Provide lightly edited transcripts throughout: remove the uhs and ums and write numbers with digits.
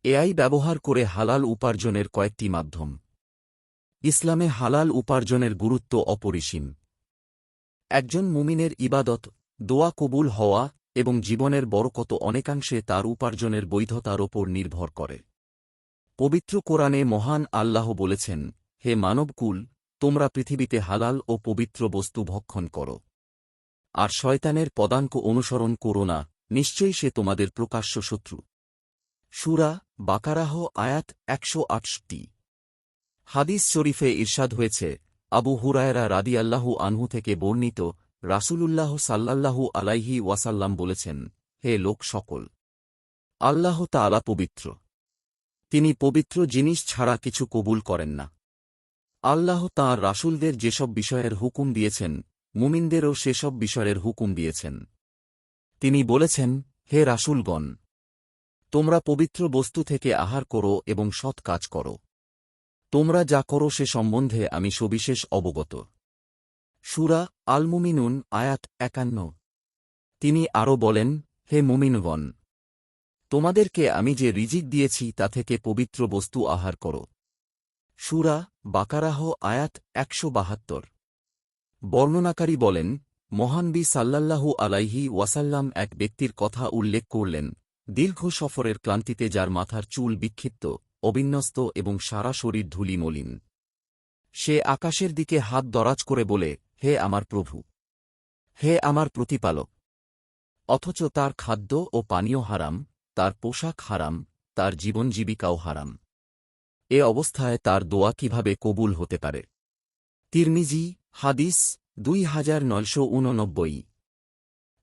AI ব্যবহার করে হালাল উপার্জনের কয়েকটি মাধ্যম। ইসলামে হালাল উপার্জনের গুরুত্ব অপরিসীম। একজন মুমিনের ইবাদত, দোয়া কবুল হওয়া এবং জীবনের বরকত অনেকাংশে তার উপার্জনের বৈধতার ওপর নির্ভর করে। পবিত্র কোরআনে মহান আল্লাহ বলেছেন, হে মানবকুল, তোমরা পৃথিবীতে হালাল ও পবিত্র বস্তু ভক্ষণ করো। আর শয়তানের পদাঙ্ক অনুসরণ করো না, নিশ্চয়ই সে তোমাদের প্রকাশ্য শত্রু। সূরা বাকারাহ আয়াত ১৬৮। হাদিস শরীফে ইরশাদ হয়েছে, আবু হুরায়রা রাদিয়াল্লাহু আনহু থেকে বর্ণিত, রাসূলুল্লাহ সাল্লাল্লাহু আলাইহি ওয়াসাল্লাম বলেছেন, হে লোক সকল, আল্লাহ তাআলা পবিত্র। তিনি পবিত্র জিনিস ছাড়া কিছু কবুল করেন না। আল্লাহ তাঁর রাসূলদের যেসব বিষয়ের হুকুম দিয়েছেন, মুমিনদেরও সেসব বিষয়ের হুকুম দিয়েছেন। তিনি বলেছেন, হে রাসূলগণ, তোমরা পবিত্র বস্তু থেকে আহার করো এবং সৎ কাজ করো। তোমরা যা করো সে সম্বন্ধে আমি সবিশেষ অবগত। সূরা আল মুমিনুন আয়াত ৫১। তিনি আরও বলেন, হে মুমিনগণ, তোমাদেরকে আমি যে রিজিক দিয়েছি তা থেকে পবিত্র বস্তু আহার করো। সূরা বাকারাহ আয়াত ১৭২। বর্ণনাকারী বলেন, মহানবী সাল্লাল্লাহু আলাইহি ওয়াসাল্লাম এক ব্যক্তির কথা উল্লেখ করলেন, দীর্ঘ সফরের ক্লান্তিতে যার মাথার চুল বিক্ষিপ্ত, অবিন্যস্ত এবং সারা শরীর ধূলি মলিন। সে আকাশের দিকে হাত দরাজ করে বলে, হে আমার প্রভু, হে আমার প্রতিপালক। অথচ তার খাদ্য ও পানীয় হারাম, তার পোশাক হারাম, তার জীবন জীবিকাও হারাম। এ অবস্থায় তার দোয়া কিভাবে কবুল হতে পারে? তিরমিজি হাদিস ২৯৮৯।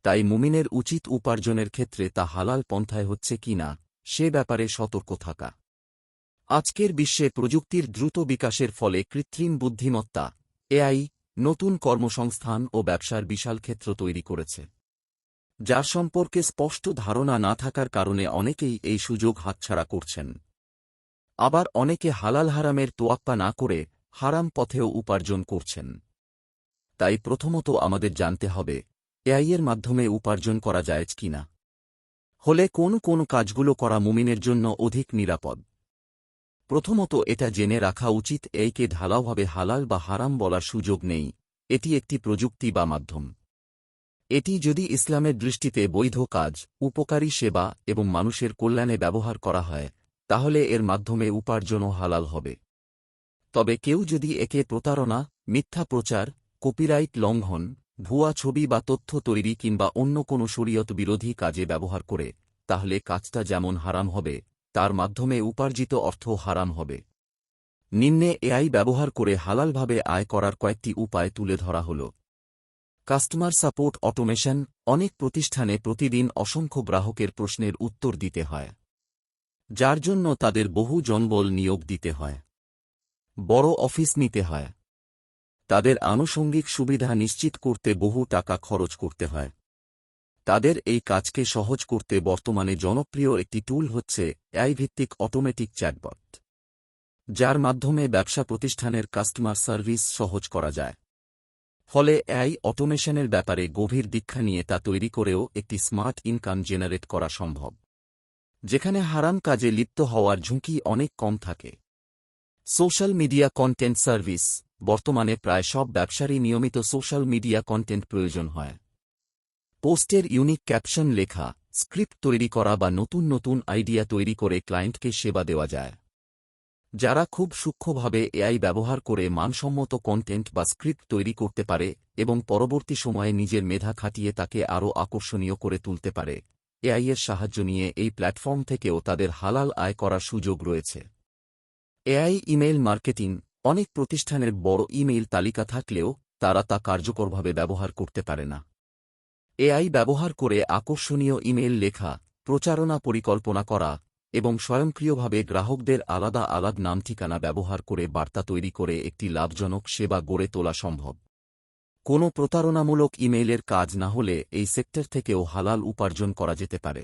তাই মুমিনের উচিত উপার্জনের ক্ষেত্রে তা হালাল পন্থায় হচ্ছে কিনা সে ব্যাপারে সতর্ক থাকা। আজকের বিশ্বে প্রযুক্তির দ্রুত বিকাশের ফলে কৃত্রিম বুদ্ধিমত্তা, এআই, নতুন কর্মসংস্থান ও ব্যবসার বিশাল ক্ষেত্র তৈরি করেছে, যার সম্পর্কে স্পষ্ট ধারণা না থাকার কারণে অনেকেই এই সুযোগ হাতছাড়া করছেন। আবার অনেকে হালাল হারামের তোয়াক্কা না করে হারাম পথেও উপার্জন করছেন। তাই প্রথমত আমাদের জানতে হবে, এআইয়ের মাধ্যমে উপার্জন করা জায়েজ কিনা, হলে কোন কোন কাজগুলো করা মুমিনের জন্য অধিক নিরাপদ। প্রথমত এটা জেনে রাখা উচিত, এআইকে ঢালাওভাবে হালাল বা হারাম বলার সুযোগ নেই, এটি একটি প্রযুক্তি বা মাধ্যম। এটি যদি ইসলামের দৃষ্টিতে বৈধ কাজ, উপকারী সেবা এবং মানুষের কল্যাণে ব্যবহার করা হয়, তাহলে এর মাধ্যমে উপার্জনও হালাল হবে। তবে কেউ যদি একে প্রতারণা, মিথ্যা প্রচার, কপিরাইট লঙ্ঘন, ভুয়া ছবি বা তথ্য তৈরি কিংবা অন্য কোনো শরীয়ত বিরোধী কাজে ব্যবহার করে, তাহলে কাজটা যেমন হারাম হবে, তার মাধ্যমে উপার্জিত অর্থ হারাম হবে। নিম্নে এআই ব্যবহার করে হালালভাবে আয় করার কয়েকটি উপায় তুলে ধরা হল। Customer support automation. অনেক প্রতিষ্ঠানে প্রতিদিন অসংখ্য গ্রাহকের প্রশ্নের উত্তর দিতে হয়, যার জন্য তাদের বহু জনবল নিয়োগ দিতে হয়, বড় অফিস নিতে হয়, তাদের আনুষঙ্গিক সুবিধা নিশ্চিত করতে বহু টাকা খরচ করতে হয়। তাদের এই কাজকে সহজ করতে বর্তমানে জনপ্রিয় একটি টুল হচ্ছে এআই ভিত্তিক অটোমেটিক চ্যাটবট, যার মাধ্যমে ব্যবসা প্রতিষ্ঠানের কাস্টমার সার্ভিস সহজ করা যায়। ফলে এআই অটোমেশনের ব্যাপারে গভীর দীক্ষা নিয়ে তা তৈরি করেও একটি স্মার্ট ইনকাম জেনারেট করা সম্ভব, যেখানে হারাম কাজে লিপ্ত হওয়ার ঝুঁকি অনেক কম থাকে। Social media content service. বর্তমানে প্রায় সব ব্যবসারই নিয়মিত সোশ্যাল মিডিয়া কন্টেন্ট প্রয়োজন হয়। পোস্টের ইউনিক ক্যাপশন লেখা, স্ক্রিপ্ট তৈরি করা বা নতুন নতুন আইডিয়া তৈরি করে ক্লায়েন্টকে সেবা দেওয়া যায়। যারা খুব সূক্ষ্মভাবে এআই ব্যবহার করে মানসম্মত কন্টেন্ট বা স্ক্রিপ্ট তৈরি করতে পারে এবং পরবর্তী সময়ে নিজের মেধা খাটিয়ে তাকে আরও আকর্ষণীয় করে তুলতে পারে, এআইয়ের সাহায্য নিয়ে এই প্ল্যাটফর্ম থেকেও তাদের হালাল আয় করার সুযোগ রয়েছে। AI email marketing. অনেক প্রতিষ্ঠানের বড় ইমেইল তালিকা থাকলেও তারা তা কার্যকরভাবে ব্যবহার করতে পারে না। এআই ব্যবহার করে আকর্ষণীয় ইমেইল লেখা, প্রচারণা পরিকল্পনা করা এবং স্বয়ংক্রিয়ভাবে গ্রাহকদের আলাদা আলাদা নাম ঠিকানা ব্যবহার করে বার্তা তৈরি করে একটি লাভজনক সেবা গড়ে তোলা সম্ভব। কোনো প্রতারণামূলক ইমেইলের কাজ না হলে এই সেক্টর থেকেও হালাল উপার্জন করা যেতে পারে।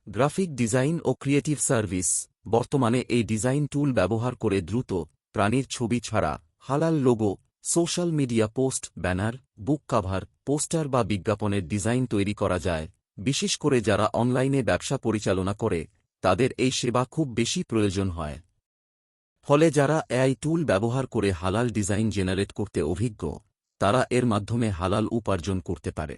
গ্রাফিক ডিজাইন ও ক্রিয়েটিভ সার্ভিস। বর্তমানে এই ডিজাইন টুল ব্যবহার করে দ্রুত, প্রাণীর ছবি ছাড়া হালাল logo, social media post, banner, বুক কাভার, পোস্টার বা বিজ্ঞাপনের ডিজাইন তৈরি করা যায়। বিশেষ করে যারা অনলাইনে ব্যবসা পরিচালনা করে, তাদের এই সেবা খুব বেশি প্রয়োজন হয়। ফলে যারা এআই টুল ব্যবহার করে হালাল ডিজাইন জেনারেট করতে অভিজ্ঞ, তারা এর মাধ্যমে হালাল উপার্জন করতে পারে।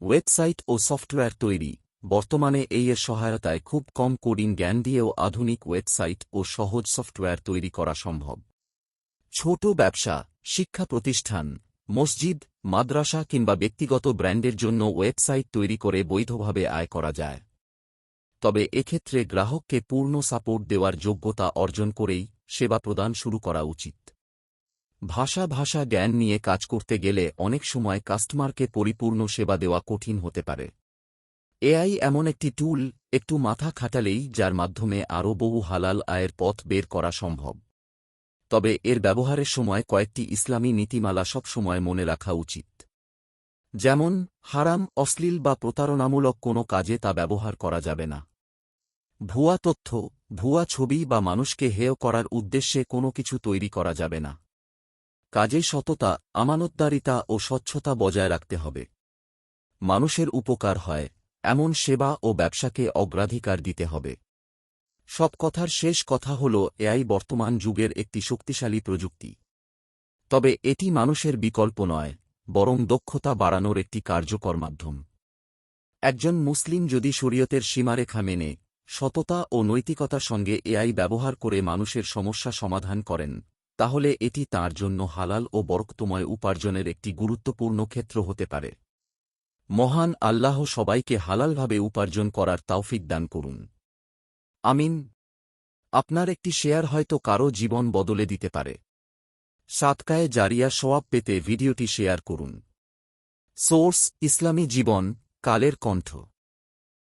ওয়েবসাইট ও সফটওয়্যার তৈরি। বর্তমানে এর সহায়তায় খুব কম কোডিং জ্ঞান দিয়েও আধুনিক ওয়েবসাইট ও সহজ সফটওয়্যার তৈরি করা সম্ভব। ছোট ব্যবসা, শিক্ষা প্রতিষ্ঠান, মসজিদ, মাদ্রাসা কিংবা ব্যক্তিগত ব্র্যান্ডের জন্য ওয়েবসাইট তৈরি করে বৈধভাবে আয় করা যায়। তবে এক্ষেত্রে গ্রাহককে পূর্ণ সাপোর্ট দেওয়ার যোগ্যতা অর্জন করেই সেবা প্রদান শুরু করা উচিত। ভাষা জ্ঞান নিয়ে কাজ করতে গেলে অনেক সময় কাস্টমারকে পরিপূর্ণ সেবা দেওয়া কঠিন হতে পারে। এআই এমন একটি টুল, একটু মাথা খাটালেই যার মাধ্যমে আরও বহু হালাল আয়ের পথ বের করা সম্ভব। তবে এর ব্যবহারের সময় কয়েকটি ইসলামী নীতিমালা সবসময় মনে রাখা উচিত। যেমন, হারাম, অশ্লীল বা প্রতারণামূলক কোনো কাজে তা ব্যবহার করা যাবে না। ভুয়া তথ্য, ভুয়া ছবি বা মানুষকে হেয় করার উদ্দেশ্যে কোনো কিছু তৈরি করা যাবে না। কাজে সততা, আমানতদারিতা ও স্বচ্ছতা বজায় রাখতে হবে। মানুষের উপকার হয় এমন সেবা ও ব্যবসাকে অগ্রাধিকার দিতে হবে। সব কথার শেষ কথা হল, এআই বর্তমান যুগের একটি শক্তিশালী প্রযুক্তি। তবে এটি মানুষের বিকল্প নয়, বরং দক্ষতা বাড়ানোর একটি কার্যকর মাধ্যম। একজন মুসলিম যদি শরীয়তের সীমারেখা মেনে সততা ও নৈতিকতার সঙ্গে এআই ব্যবহার করে মানুষের সমস্যা সমাধান করেন, তাহলে এটি তাঁর জন্য হালাল ও বরকতময় উপার্জনের একটি গুরুত্বপূর্ণ ক্ষেত্র হতে পারে। মহান আল্লাহ সবাইকে হালালভাবে উপার্জন করার তৌফিক দান করুন। আমিন। আপনার একটি শেয়ার হয়তো কারও জীবন বদলে দিতে পারে। সাদকায়ে জারিয়া সওয়াব পেতে ভিডিওটি শেয়ার করুন। সোর্স: ইসলামী জীবন, কালের কণ্ঠ।